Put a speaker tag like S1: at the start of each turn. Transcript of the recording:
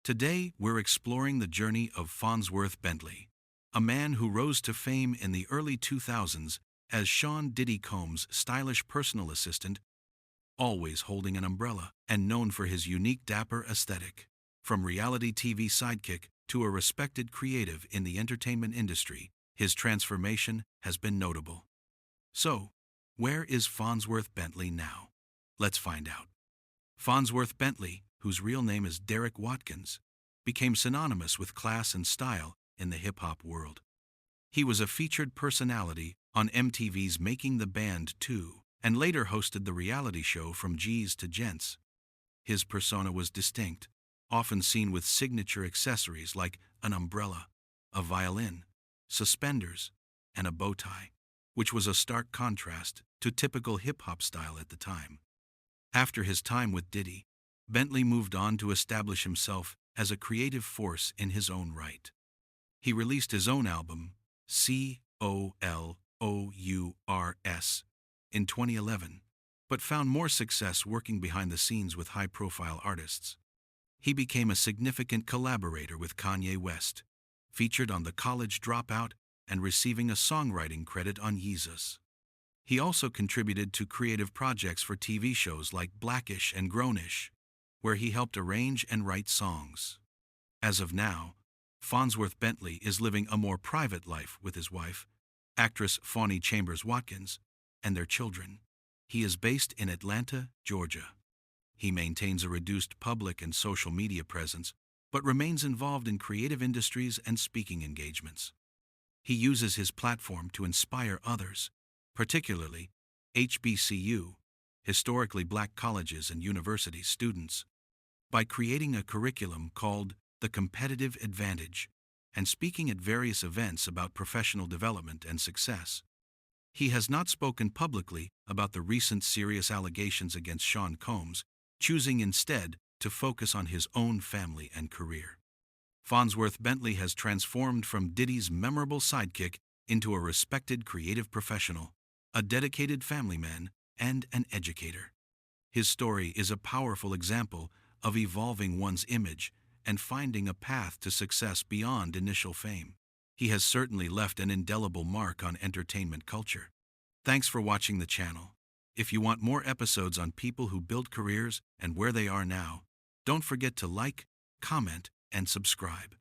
S1: Today, we're exploring the journey of Fonzworth Bentley, a man who rose to fame in the early 2000s as Sean Diddy Combs' stylish personal assistant, always holding an umbrella, and known for his unique dapper aesthetic. From reality TV sidekick to a respected creative in the entertainment industry, his transformation has been notable. So, where is Fonzworth Bentley now? Let's find out. Fonzworth Bentley, whose real name is Derek Watkins, became synonymous with class and style in the hip-hop world. He was a featured personality on MTV's Making the Band 2, and later hosted the reality show From G's to Gents. His persona was distinct, often seen with signature accessories like an umbrella, a violin, suspenders, and a bow tie, which was a stark contrast to typical hip-hop style at the time. After his time with Diddy, Bentley moved on to establish himself as a creative force in his own right. He released his own album, COLOURS, in 2011, but found more success working behind the scenes with high-profile artists. He became a significant collaborator with Kanye West, featured on The College Dropout and receiving a songwriting credit on Yeezus. He also contributed to creative projects for TV shows like Blackish and Grownish, where he helped arrange and write songs. As of now, Fonzworth Bentley is living a more private life with his wife, actress Fonnie Chambers Watkins, and their children. He is based in Atlanta, Georgia. He maintains a reduced public and social media presence, but remains involved in creative industries and speaking engagements. He uses his platform to inspire others, particularly HBCU, historically black colleges and universities students, by creating a curriculum called The Competitive Advantage and speaking at various events about professional development and success. He has not spoken publicly about the recent serious allegations against Sean Combs, choosing instead to focus on his own family and career. Fonzworth Bentley has transformed from Diddy's memorable sidekick into a respected creative professional, a dedicated family man, and an educator. His story is a powerful example of evolving one's image and finding a path to success beyond initial fame. He has certainly left an indelible mark on entertainment culture. Thanks for watching the channel. If you want more episodes on people who built careers and where they are now, don't forget to like, comment, and subscribe.